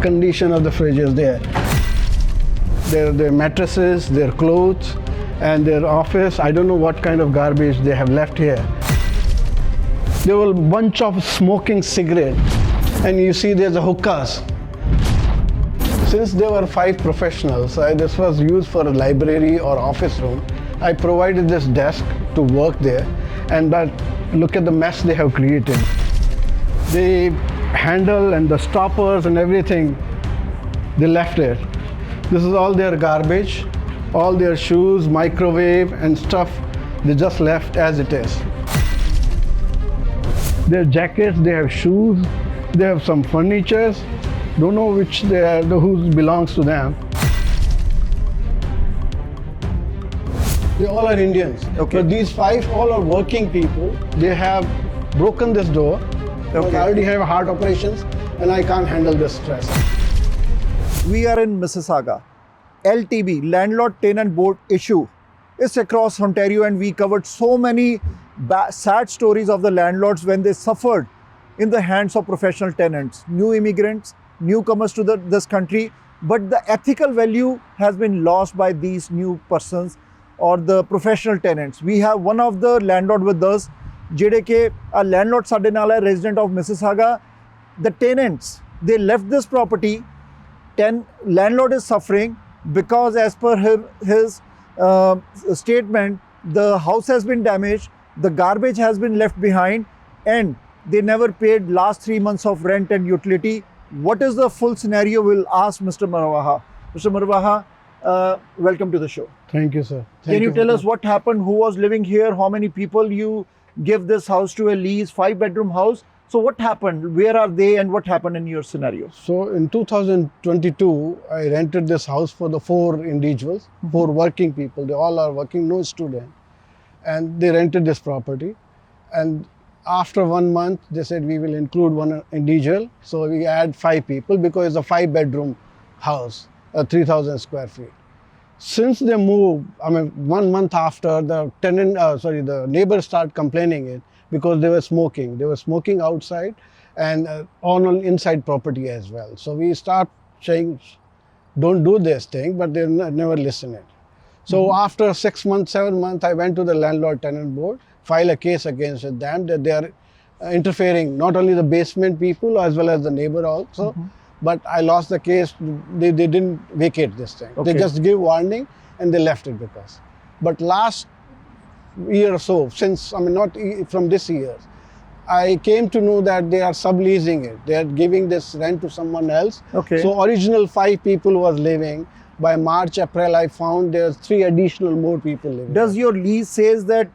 condition of the fridges there. Their mattresses, their clothes, and their office. I don't know what kind of garbage they have left here. There were a bunch of smoking cigarettes, and you see there's a hookahs. Since there were 5 professionals, this was used for a library or office room. I provided this desk to work there, and look at the mess they have created. The handle and the stoppers and everything, they left it. This is all their garbage, all their shoes, microwave and stuff, they just left as it is. Their jackets, they have shoes, they have some furnitures. Don't know which they are, who belongs to them. They all are Indians. Okay. But these 5 all are working people. They have broken this door. Okay. I already have heart operations and I can't handle this stress. We are in Mississauga. LTB, Landlord Tenant Board issue, is across Ontario, and we covered so many sad stories of the landlords when they suffered in the hands of professional tenants, new immigrants, newcomers to this country, but the ethical value has been lost by these new persons or the professional tenants. We have one of the landlord with us, JDK, a landlord ਸਾਡੇ ਨਾਲ ਹੈ, resident of Mississauga. The tenants, they left this property. Landlord is suffering because as per his statement, the house has been damaged, the garbage has been left behind, and they never paid last 3 months of rent and utility. What is the full scenario? We'll ask Mr. Marwaha. Mr. Marwaha, welcome to the show. Thank you, sir. Can you tell us what happened? Who was living here? How many people you give this house to a lease, 5-bedroom house? So what happened? Where are they and what happened in your scenario? So in 2022, I rented this house for the 4 individuals, 4 working people. They all are working, no student. And they rented this property. And after 1 month, they said we will include 1 individual. So we add 5 people because it's a 5-bedroom house, 3,000 square feet. Since they moved, 1 month after, the neighbors start complaining it because they were smoking. They were smoking outside and on inside property as well. So we start saying, don't do this thing, but they never listen it. So after 6 months, 7 months, I went to the landlord tenant board, file a case against them that they are interfering, not only the basement people as well as the neighbor also. But I lost the case. They didn't vacate this thing. Okay. They just give warning and they left it because. But last year or so, since, not from this year, I came to know that they are subleasing it. They are giving this rent to someone else. Okay. So original 5 people was living. By March, April, I found there's 3 additional more people living. Does your lease says that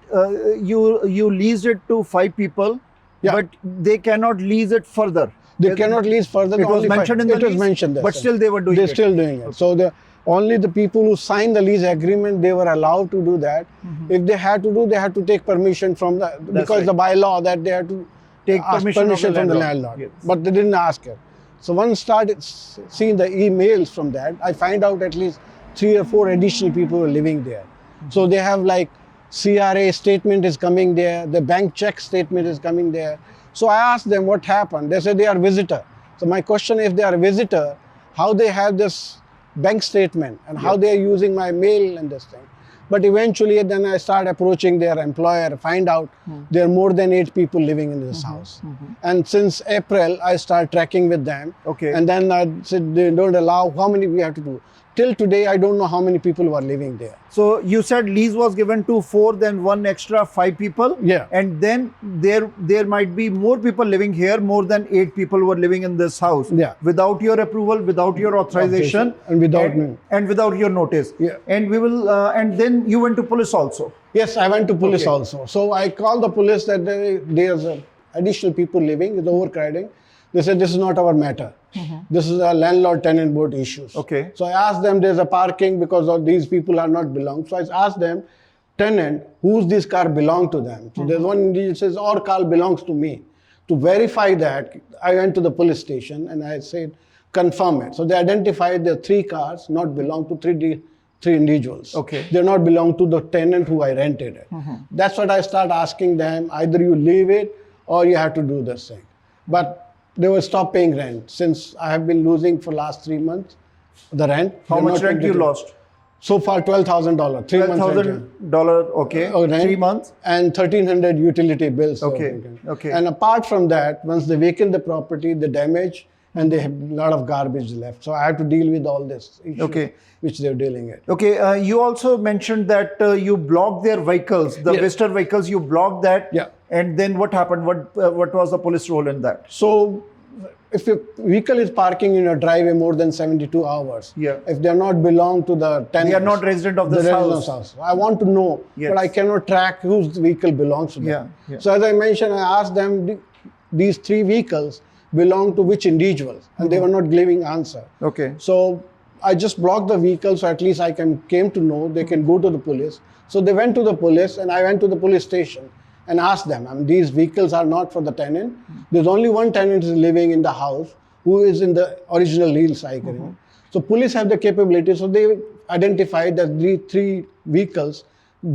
you leased it to 5 people, but they cannot lease it further? They cannot lease further. It was mentioned in the lease? It was mentioned there. But still they were doing it? They're still doing it. So only the people who signed the lease agreement, they were allowed to do that. If they had to do, they had to take permission from because the bylaw that they had to take ask permission from the landlord. Yes. But they didn't ask it. So once started seeing the emails from that, I find out at least 3 or 4 additional people were living there. So they have like CRA statement is coming there, the bank check statement is coming there. So I asked them what happened. They said they are visitor. So my question, if they are a visitor, how they have this bank statement and how they are using my mail and this thing. But eventually then I start approaching their employer, find out there are more than 8 people living in this house. And since April, I start tracking with them. Okay. And then I said they don't allow, how many we have to do. Till today, I don't know how many people were living there. So you said lease was given to 4, then 1 extra 5 people. Yeah. And then there might be more people living here, more than 8 people were living in this house. Yeah. Without your approval, without your authorization. And without me. And without your notice. Yeah. And we will, and then you went to police also. Yes, I went to police also. So I called the police that there's additional people living, it's overcrowding. They said this is not our matter. This is a landlord-tenant board issues. Okay. So I asked them, there's a parking because of these people are not belong. So I asked them, tenant, whose this car belong to them? So there's one individual says, our car belongs to me. To verify that, I went to the police station and I said, confirm it. So they identified the 3 cars not belong to 3 individuals. Okay. They not belong to the tenant who I rented it. That's what I start asking them, either you leave it or you have to do this thing. But They will stop paying rent since I have been losing for last 3 months the rent. How They're much not rent paying you the- lost? So far, $12,000. 3 months rent. $12,000, okay. Rent 3 months? and 1,300 utility bills. Okay, okay. And apart from that, once they vacate the property, the damage, and they have a lot of garbage left. So I have to deal with all this issue, Okay. which they're dealing with. Okay, you also mentioned that you blocked their vehicles, the Yes. visitor vehicles, you blocked that. Yeah. And then what happened? What was the police role in that? So if your vehicle is parking in your driveway more than 72 hours, Yeah. if they are not belong to the tenant, They are not resident of this house. I want to know, Yes. but I cannot track whose vehicle belongs to them. Yeah, yeah. So as I mentioned, I asked them, these 3 vehicles belong to which individuals? And they were not giving answer. Okay. So I just blocked the vehicle, so at least I came to know they can go to the police. So they went to the police, and I went to the police station and asked them, these vehicles are not for the tenant. There's only one tenant is living in the house who is in the original lease agreement. So police have the capability, so they identified that these 3 vehicles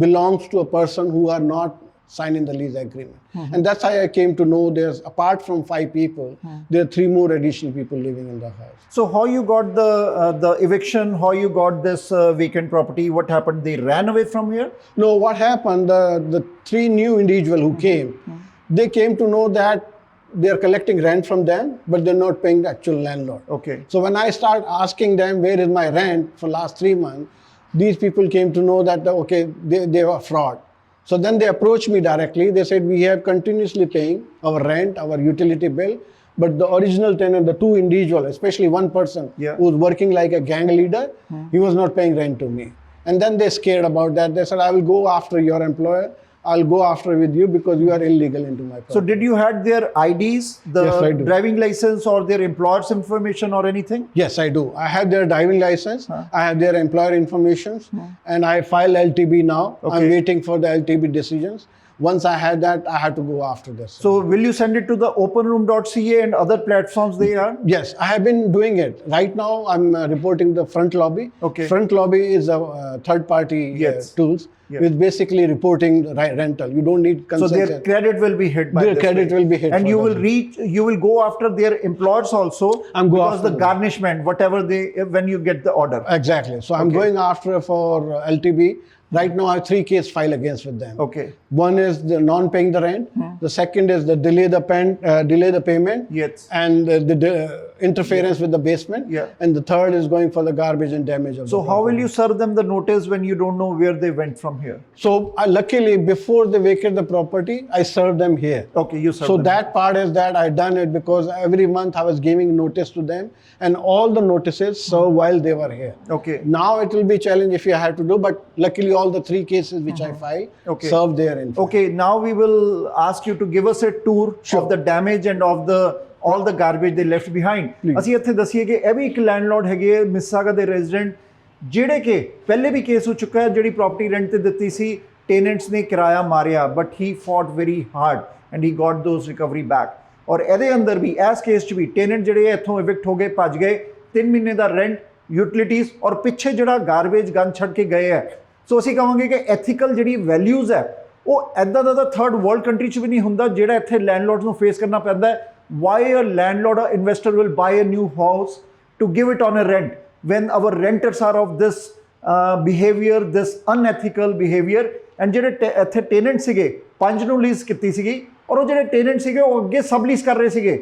belongs to a person who are not signing the lease agreement. And that's how I came to know there's, apart from 5 people, there are 3 more additional people living in the house. So how you got the eviction? How you got this vacant property? What happened? They ran away from here? No, what happened, the 3 new individuals who came, they came to know that they're collecting rent from them, but they're not paying the actual landlord. Okay. So when I start asking them, where is my rent for last 3 months, these people came to know that, okay, they were fraud. So then they approached me directly. They said, we have continuously paying our rent, our utility bill, but the original tenant, the 2 individuals, especially one person Yeah. who was working like a gang leader, he was not paying rent to me. And then they scared about that. They said, I will go after your employer. I'll go after with you because you are illegal into my property. So did you had their IDs, the Yes, I do. driving license or their employer's information or anything? Yes, I do. I have their driving license. I have their employer informations, and I filed LTB now. Okay. I'm waiting for the LTB decisions. Once I have that, I have to go after this. So will you send it to the openroom.ca and other platforms they are? Yes, I have been doing it. Right now, I'm reporting the front lobby. Okay. Front lobby is a third-party Yes. tools, Yeah. with basically reporting the rental. You don't need So consent. their credit will be hit by Their this credit way. will be hit And for you that. you will go after their employers also I'm go because after the them. garnishment, whatever when you get the order. Exactly. So I'm Okay. going after for LTB. Right now, I have 3 cases filed against with them. Okay. One is the non-paying the rent. The second is the delay the payment. Yes. And the interference with the basement. Yeah. And the third is going for the garbage and damage of So the how will property. you serve them the notice when you don't know where they went from here? So luckily, before they vacate the property, I served them here. Okay, you serve So them. that part is that I done it because every month I was giving notice to them, and all the notices served while they were here. Okay. Now it will be challenge if you have to do, but luckily all the 3 cases which I filed Okay. served there in. Okay, now we will ask you to give us a tour of the damage and of all the garbage they left behind. ਅਸੀਂ ਇੱਥੇ ਦਸੀਏ ਕਿ ਇਹ ਵੀ ਇੱਕ landlord ਹੈਗੇ Mississauga ਦੇ resident ਜਿਹੜੇ ਕਿ ਪਹਿਲੇ ਵੀ ਕੇਸ ਹੋ ਚੁੱਕਾ ਹੈ ਜਿਹੜੀ ਪ੍ਰਾਪਰਟੀ ਰੈਂਟ ਤੇ ਦਿੱਤੀ ਸੀ ਟੈਨੈਂਟਸ ਨੇ ਕਿਰਾਇਆ ਮਾਰਿਆ but he ਫੌਟ very hard and he got those recovery back ਔਰ ਇਹਦੇ ਅੰਦਰ ਵੀ ਇਸ ਕੇਸ 'ਚ ਵੀ ਟੈਨੈਂਟ ਜਿਹੜੇ ਇੱਥੋਂ ਇਵਿਕਟ ਹੋ ਗਏ ਭੱਜ ਗਏ 3 ਮਹੀਨੇ ਦਾ ਰੈਂਟ ਯੂਟਿਲਿਟੀਜ਼ ਔਰ ਪਿੱਛੇ ਜਿਹੜਾ ਗਾਰਬੇਜ ਗਨ ਛੱਡ ਕੇ ਗਏ ਹੈ ਸੋ ਅਸੀਂ ਕਹਾਂਗੇ ਕਿ ਐਥੀਕਲ ਜਿਹੜੀ ਵੈਲਿਊਜ਼ ਹੈ ਉਹ ਐਦਾਂ ਦਾ ਥਰਡ ਵਰਲਡ ਕੰਟਰੀ 'ਚ ਵੀ ਨਹੀਂ ਹੁੰਦਾ ਜਿਹੜਾ ਇੱਥੇ ਲੈਂਡਲੋਰਡਸ ਨੂੰ ਫੇਸ ਕਰਨਾ ਪੈਂਦਾ ਹੈ why a landlord or investor will buy a new house to give it on a rent when our renters are of this behavior, this unethical behavior and ਜਿਹੜੇ ਇੱਥੇ ਟੈਨੈਂਟ ਸੀਗੇ 5 ਨੂੰ ਲੀਜ਼ ਕੀਤੀ ਸੀਗੀ ਔਰ ਉਹ ਜਿਹੜੇ ਟੈਨੈਂਟ ਸੀਗੇ ਉਹ ਅੱਗੇ ਸਬ ਲੀਜ਼ ਕਰ ਰਹੇ ਸੀਗੇ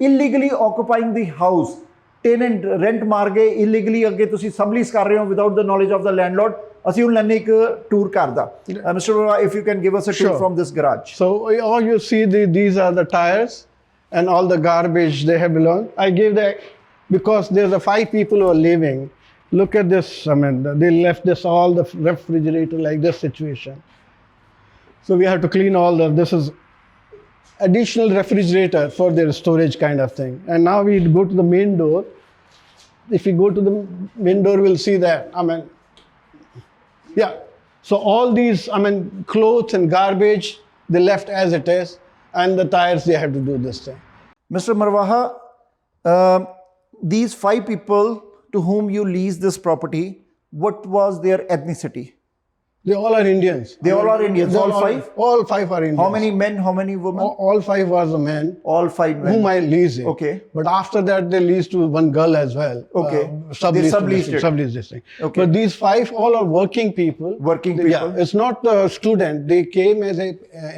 illegally occupying the house tenant rent ਮਾਰ ਗਏ illegally ਅੱਗੇ ਤੁਸੀਂ ਸਬ ਲੀਜ਼ ਕਰ ਰਹੇ ਹੋ without the knowledge of the landlord ਅਸੀਂ ਹੁਣ ਲੈਣੇ ਇੱਕ ਟੂਰ ਕਰਦਾ Mr. Arora, if you can give us a tour from this garage. So all you see these are the tires and all the garbage they have belong. I gave that because there's 5 people who are living. Look at this. I mean, they left this all the refrigerator like this situation. So we have to clean all this is additional refrigerator for their storage kind of thing. And now we go to the main door. If you go to the main door, we'll see that. I mean, yeah. So all these, clothes and garbage, they left as it is. And the tires, they have to do this thing. Mr. Marwaha, these 5 people to whom you leased this property, what was their ethnicity? They all are Indians. They all are Indians, they're all five? All five are Indians. How many men, how many women? All five was the men. All five men. Whom I leased it. Okay. But after that, they leased to one girl as well. Okay. Subleased subleased this thing. Okay. But these five all are working people. Working people. Yeah, it's not a student. They came as a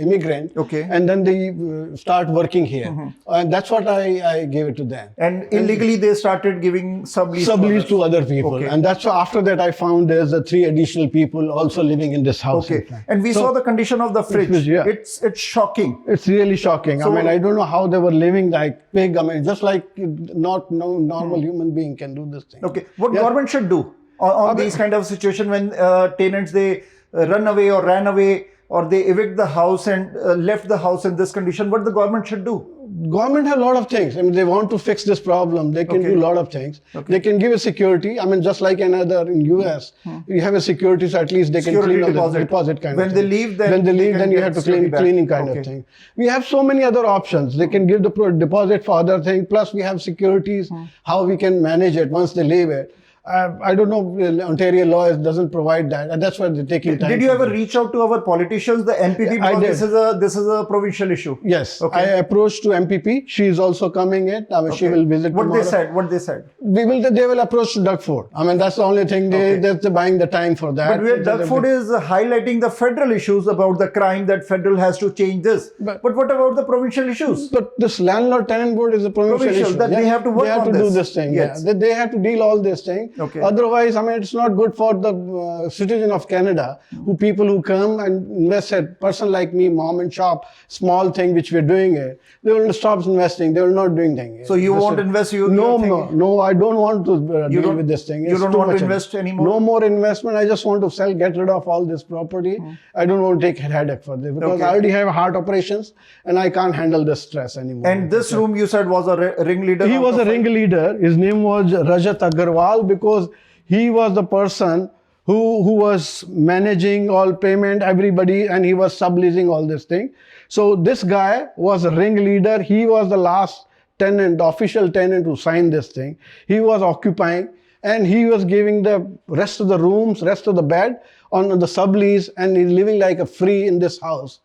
immigrant. Okay. And then they start working here. And that's what I gave it to them. And illegally they started giving Sublease to other people. Okay. And that's why after that I found there's 3 additional people also living in this house. Okay. And we saw the condition of the fridge. Yeah. It's shocking. It's really shocking. So, I mean, I don't know how they were living like pig. I mean, just like no normal human being can do this thing. Okay. What government should do on these kind of situation when tenants, they run away or ran away or they evict the house and left the house in this condition? What the government should do? Government has a lot of things. I mean, they want to fix this problem. They can do a lot of things. Okay. They can give a security. I mean, just like another in US, you have a security, so at least they can clean all the deposit kind when of they thing. leave, then when they leave, can then you get have to security back. cleaning kind of thing. We have so many other options. They can give the deposit for other things. Plus, we have securities. How we can manage it once they leave it. I don't know. Ontario law doesn't provide that, and that's why they're taking time. Did you ever reach out to our politicians, the MPP? Yeah, I Because did. this is a provincial issue. Yes, Okay. I approached to MPP. She is also coming in. I mean, she will visit What tomorrow. they said? What they said? They will approach to Doug Ford. I mean, that's the only thing. They're buying the time for that. But where Doug Ford is highlighting the federal issues about the crime, that federal has to change this. But what about the provincial issues? But this landlord-tenant board is a provincial issue. That they have to work They have on to do this. this thing. Yes. Yeah. They have to deal all this thing. Okay. Otherwise, I mean, it's not good for the citizen of Canada, people who come and invest. A person like me, mom and shop, small thing which we're doing it. They will stop investing. They will not doing things. So you won't invest? No, I don't want to deal with this thing. You don't want to invest anymore? No more investment. I just want to sell, get rid of all this property. I don't want to take a headache for this because I already have heart operations and I can't handle this stress anymore. And this room you said was a ringleader? He was a ringleader. His name was Rajat Agarwal because he was the person who was managing all payment, everybody, and he was subleasing all this thing. So this guy was a ringleader. He was the last tenant, the official tenant who signed this thing. He was occupying and he was giving the rest of the rooms, rest of the bed on the sublease, and he's living like a free in this house.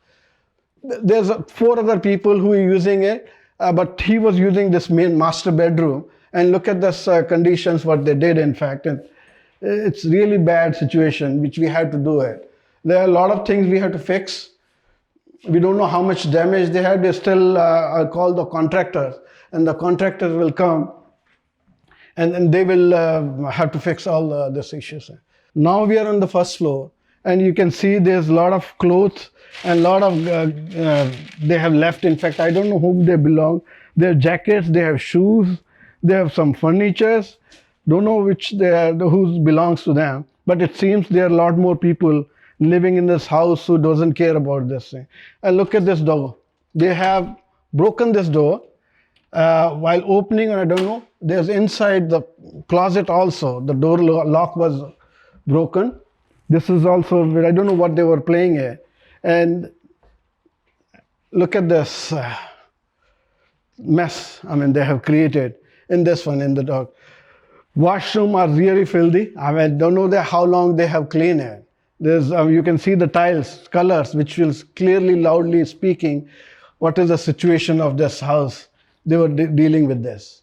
There's 4 other people who are using it, but he was using this main master bedroom. And look at this conditions, what they did, in fact. And it's really bad situation, which we had to do it. There are a lot of things we have to fix. We don't know how much damage they had. They still call the contractors, and the contractors will come, and they will have to fix all these issues. Now we are on the first floor, and you can see there's a lot of clothes and a lot of they have left. In fact, I don't know whom they belong. They have jackets, they have shoes, they have some furnitures. Don't know which they are, who belongs to them. But it seems there are a lot more people living in this house who doesn't care about this thing. And look at this door. They have broken this door while opening, or I don't know. There's inside the closet also. The door lock was broken. This is also, I don't know what they were playing here. And look at this mess, I mean, they have created in this one, in the dog. Washroom are really filthy. I mean, don't know how long they have cleaned it. There's, you can see the tiles, colors, which will clearly, loudly speaking, what is the situation of this house. They were dealing with this.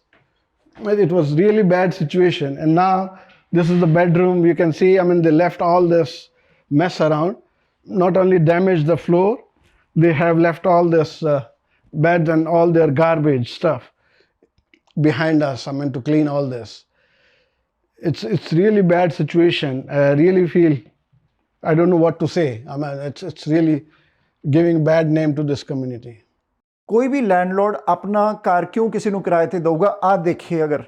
It was really bad situation. And now this is the bedroom. You can see, I mean, they left all this mess around. Not only damaged the floor, they have left all this beds and all their garbage stuff behind us, I mean, to clean all this. It's really bad situation. I really feel, I don't know what to say. I mean, it's really giving bad name to this community. कोई भी landlord अपना घर क्यों किसी ਨੂੰ ਕਿਰਾਏ ਤੇ ਦਊਗਾ? ਆ ਦੇਖੇ ਅਗਰ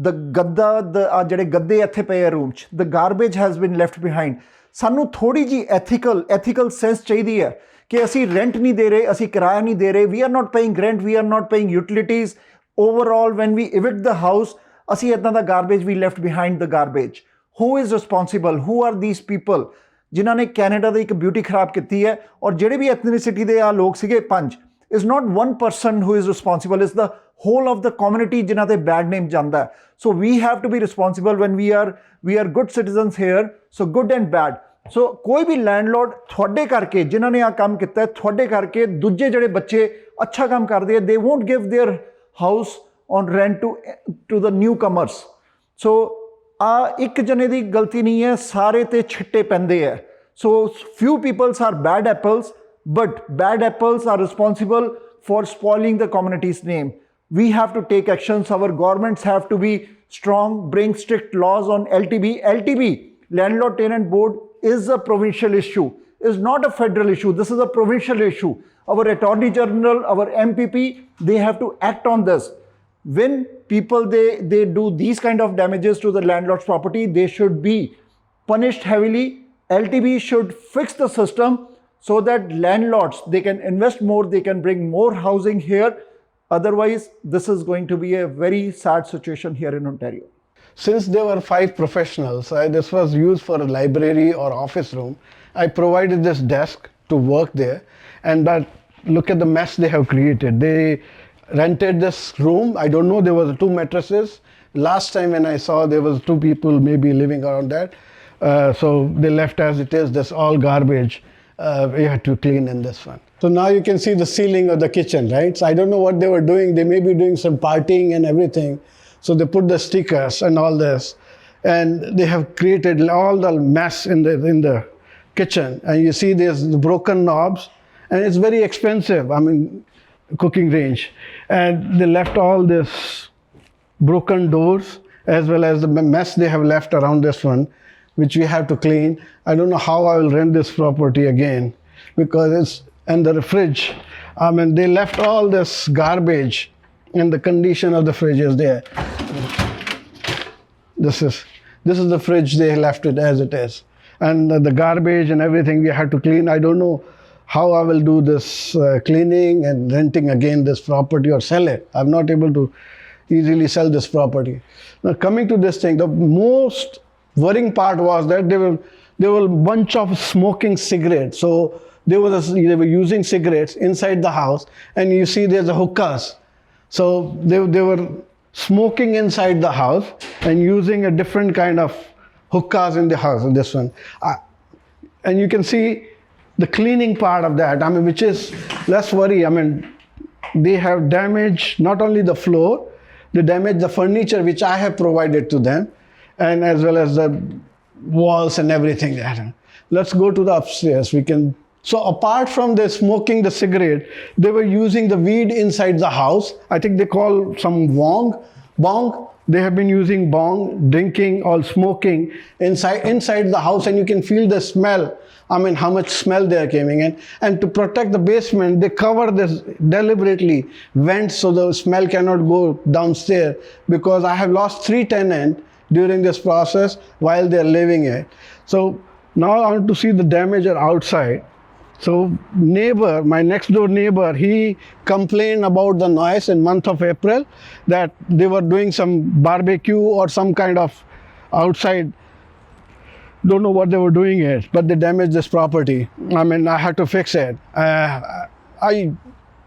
ਦ ਗੱਦਾ ਆ ਜਿਹੜੇ ਗੱਦੇ ਇੱਥੇ ਪਏ ਆ ਰੂਮ 'ਚ, the garbage has been left behind. ਸਾਨੂੰ ਥੋੜੀ ਜੀ ਐਥੀਕਲ ਸੈਂਸ ਚਾਹੀਦੀ ਹੈ ਕਿ ਅਸੀਂ ਰੈਂਟ ਨਹੀਂ ਦੇ ਰਹੇ, ਅਸੀਂ ਕਿਰਾਇਆ ਨਹੀਂ ਦੇ ਰਹੇ. We are not paying rent, we are not paying utilities. Overall when we evict the house, ਅਸੀਂ ਇੱਦਾਂ ਦਾ ਗਾਰਬੇਜ ਵੀ left behind the garbage. Who is responsible? Who are these people ਜਿਨ੍ਹਾਂ ਨੇ ਕੈਨੇਡਾ ਦੀ ਇੱਕ ਬਿਊਟੀ ਖਰਾਬ ਕੀਤੀ ਹੈ? ਔਰ ਜਿਹੜੇ ਵੀ ਐਥਨੀਸਿਟੀ ਦੇ ਆ ਲੋਕ ਸੀਗੇ 5, is not one person who is responsible, it's the whole of the community ਜਿਨ੍ਹਾਂ ਤੇ bad name ਜਾਂਦਾ ਹੈ. So we have to be responsible when we are good citizens here. So good and bad. ਸੋ ਕੋਈ ਵੀ landlord ਤੁਹਾਡੇ ਕਰਕੇ ਜਿਨ੍ਹਾਂ ਨੇ ਆ ਕੰਮ ਕੀਤਾ ਹੈ, ਤੁਹਾਡੇ ਕਰਕੇ ਦੂਜੇ ਜਿਹੜੇ ਬੱਚੇ ਅੱਛਾ ਕੰਮ ਕਰਦੇ ਆ, they won't give their house on rent to the newcomers. ਸੋ ਆ ਇੱਕ ਜਣੇ ਦੀ ਗਲਤੀ ਨਹੀਂ ਹੈ, ਸਾਰੇ ਤੇ ਛਿੱਟੇ ਪੈਂਦੇ ਹੈ. So few peoples are bad apples, but bad apples are responsible for spoiling the community's name. We have to take actions. Our governments have to be strong, bring strict laws on LTB. LTB, Landlord Tenant Board, is a provincial issue, is not a federal issue. This is a provincial issue. Our Attorney General, our MPP, they have to act on this. When people, they do these kind of damages to the landlord's property, they should be punished heavily. LTB should fix the system so that landlords, they can invest more, they can bring more housing here. Otherwise, this is going to be a very sad situation here in Ontario. Since there were 5 professionals, this was used for a library or office room. I provided this desk to work there, and that, look at the mess they have created. They rented this room. I don't know, there was 2 mattresses. Last time when I saw, there was 2 people maybe living around that. So they left as it is. This all garbage. We had to clean in this one. So now you can see the ceiling of the kitchen, right? So I don't know what they were doing. They may be doing some partying and everything. So they put the stickers and all this, and they have created all the mess in the kitchen. And you see there's the broken knobs, and it's very expensive. I mean, cooking range, and they left all this broken doors as well as the mess they have left around this one, which we have to clean. I don't know how I will rent this property again, because it's, and the fridge, I mean, they left all this garbage, and the condition of the fridge is there. This is the fridge, they left it as it is. And the garbage and everything we had to clean. I don't know how I will do this cleaning and renting again this property or sell it. I'm not able to easily sell this property. Now coming to this thing, the most worrying part was that there were a bunch of smoking cigarettes. So they were using cigarettes inside the house, and you see there's a hookahs. So they were smoking inside the house and using a different kind of hookahs in the house, this one. And you can see the cleaning part of that, I mean, which is less worry. I mean, they have damaged not only the floor, they damaged the furniture which I have provided to them, and as well as the walls and everything there. Let's go to the upstairs. So apart from the smoking the cigarette, they were using the weed inside the house. I think they call some bong. They have been using bong, drinking or smoking inside the house, and you can feel the smell. I mean, how much smell they are coming in. And to protect the basement, they cover this deliberately, vents, so the smell cannot go downstairs, because I have lost 3 tenants during this process while they're living it. So now I want to see the damage outside. So neighbor, my next door neighbor, he complained about the noise in month of April, that they were doing some barbecue or some kind of outside. Don't know what they were doing it, but they damaged this property. I mean, I had to fix it.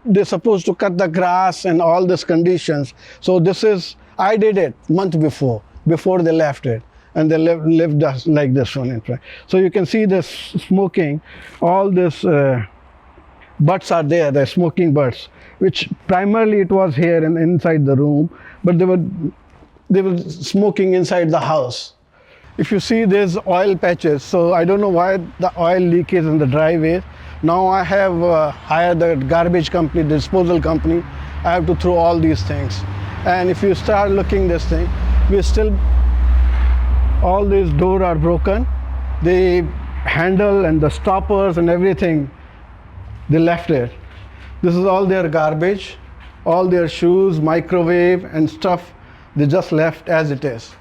They're supposed to cut the grass and all these conditions. So I did it month before they left it. And they lived like this one in front. So you can see this smoking, all this butts are there, the smoking butts, which primarily it was here and inside the room, but they were smoking inside the house. If you see, there's oil patches, so I don't know why the oil leak is in the driveway. Now I have hired the garbage company, the disposal company. I have to throw all these things. And if you start looking this thing, we're still, all these doors are broken. The handle and the stoppers and everything, they left it. This is all their garbage, all their shoes, microwave and stuff, they just left as it is.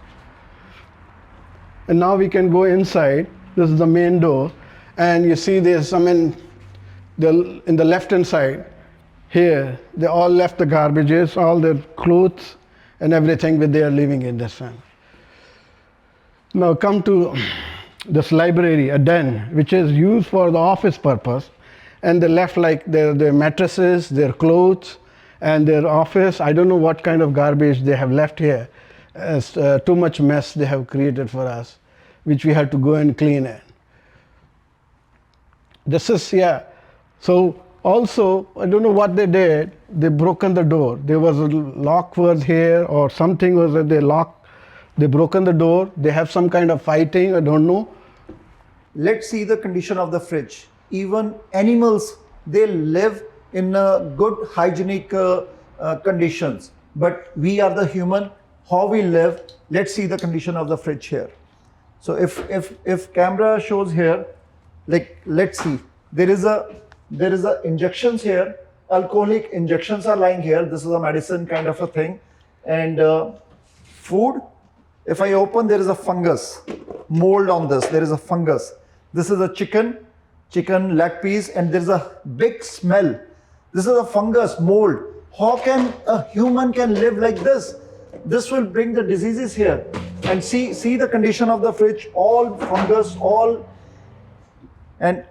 And now we can go inside. This is the main door. And you see this, I mean, in the left hand side, here, they all left the garbages, all their clothes and everything with they are living in this one. Now come to this library, a den, which is used for the office purpose. And they left like their mattresses, their clothes, and their office. I don't know what kind of garbage they have left here. It's too much mess they have created for us, which we had to go and clean it. This is, yeah. So also, I don't know what they did. They broken the door. There was a lock was here or something was that they locked. They broken the door. They have some kind of fighting. I don't know. Let's see the condition of the fridge. Even animals, they live in good hygienic conditions. But we are the human, how we live. Let's see the condition of the fridge here. So if camera shows here, like let's see, there is a injections here, alcoholic injections are lying here. This is a medicine kind of a thing, and food. If I open, there is a fungus, mold on this. There is a fungus. This is a chicken leg piece, and there is a big smell. This is a fungus, mold. How can a human can live like this? This will bring the diseases here. And see the condition of the fridge, all fungus, all, and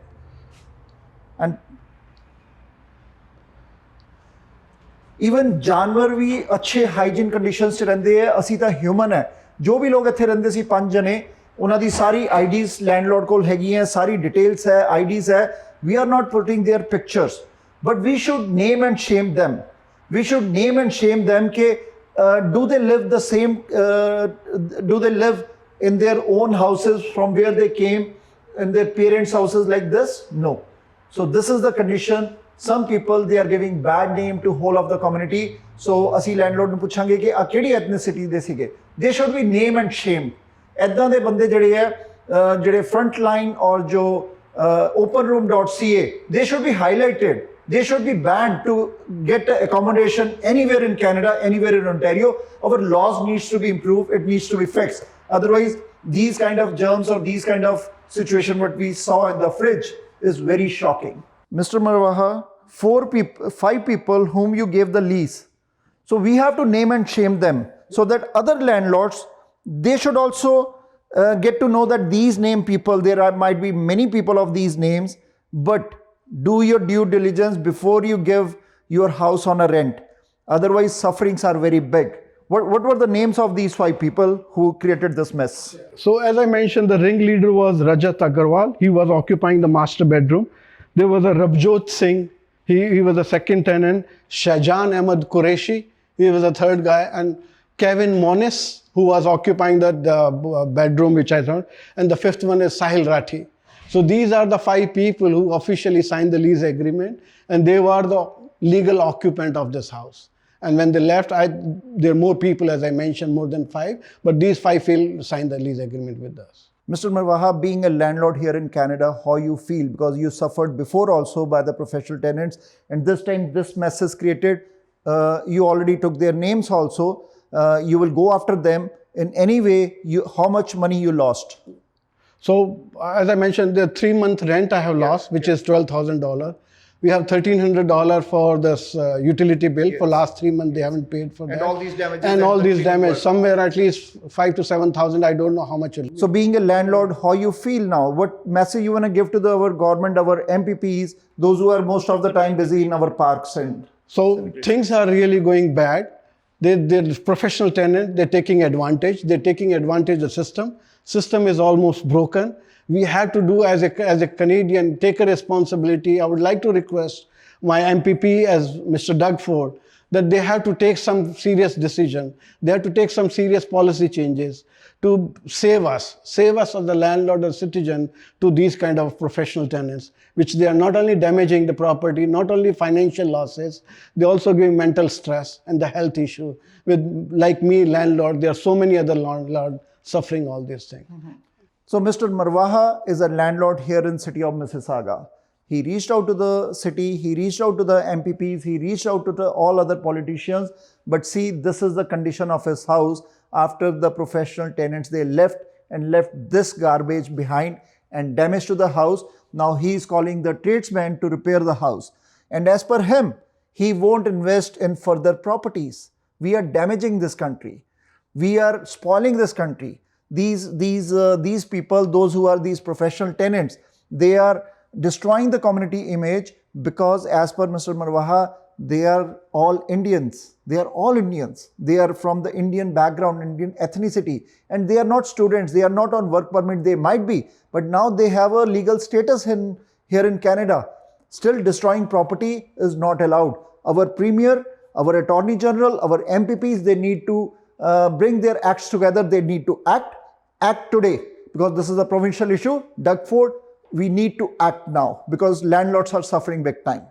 even जानवर भी अच्छे hygiene conditions च रहंदे है ਅਸੀਂ ਤਾਂ human है जो भी लोग ਇੱਥੇ ਰਹਿੰਦੇ ਸੀ 5 ਜਣੇ ਉਹਨਾਂ ਦੀ ਸਾਰੀ IDs landlord ਕੋਲ ਹੈਗੀਆਂ ਸਾਰੀ details है IDs है we are not putting their pictures but we should name and shame them कि do they live the same do they live in their own houses from where they came in their parents houses like this? No. So this is the condition. Some people, they are giving bad name to whole of the community. So ਅਸੀਂ landlord ਨੂੰ ਪੁੱਛਾਂਗੇ ਕਿ ਆ ਕਿਹੜੀ ethnicity ਦੇ ਸੀਗੇ. They should be named and shamed. ਐਦਾਂ ਦੇ ਬੰਦੇ ਜਿਹੜੇ ਹੈ ਜਿਹੜੇ frontline ਔਰ ਜੋ openroom.ca, they should be highlighted. They should be banned to get accommodation anywhere in Canada, anywhere in Ontario. Our laws needs to be improved. It needs to be fixed. Otherwise, these kind of germs or these kind of situation what we saw in the fridge is very shocking. Mr. Marwaha, 5 people whom you gave the lease. So we have to name and shame them so that other landlords, they should also get to know that these name people, might be many people of these names, but do your due diligence before you give your house on a rent. Otherwise, sufferings are very big. What were the names of these 5 people who created this mess? So as I mentioned, the ringleader was Rajat Agarwal. He was occupying the master bedroom. There was a Rabjot Singh. He was the second tenant. Shahjan Ahmad Qureshi. He was the third guy. And Kevin Monis, who was occupying the bedroom, which I thought. And the fifth one is Sahil Rathi. So these are the 5 people who officially signed the lease agreement, and they were the legal occupant of this house. And when they left, there are more people, as I mentioned, more than 5, but these 5 signed the lease agreement with us. Mr. Marwaha, being a landlord here in Canada, how you feel? Because you suffered before also by the professional tenants, and this time this mess is created. You already took their names also. You will go after them in any way. How much money you lost? So, as I mentioned, the 3-month rent I have lost, which is $12,000. We have $1,300 for this utility bill. Yes. For last 3 months, they haven't paid for that. And all these damages. And all these damage, somewhere at least 5,000 to 7,000. I don't know how much. So, being a landlord, how you feel now? What message you want to give to our government, our MPPs, those who are most of the time busy in our parks and. So things are really going bad. They're professional tenants. They're taking advantage. They're taking advantage of the system. System is almost broken. We have to do as a Canadian, take a responsibility. I would like to request my MPP as Mr. Doug Ford, that they have to take some serious decision. They have to take some serious policy changes to save us as the landlord or citizen to these kind of professional tenants, which they are not only damaging the property, not only financial losses, they also give mental stress and the health issue. With, like me, landlord, there are so many other landlords suffering all these things. Mm-hmm. So Mr. Marwaha is a landlord here in city of Mississauga. He reached out to the city, he reached out to the MPPs, he reached out to all other politicians. But see, this is the condition of his house after the professional tenants, they left this garbage behind and damage to the house. Now he is calling the tradesman to repair the house. And as per him, he won't invest in further properties. We are damaging this country. We are spoiling this country. These people, those who are these professional tenants, they are destroying the community image because as per Mr. Marwaha, they are all Indians. They are all Indians. They are from the Indian background, Indian ethnicity. And they are not students. They are not on work permit. They might be. But now they have a legal status in Here in Canada, still destroying property is not allowed. Our Premier, our Attorney General, our MPPs, they need to bring their acts together. They need to act today, because this is a provincial issue. Doug Ford, we need to act now because landlords are suffering big time.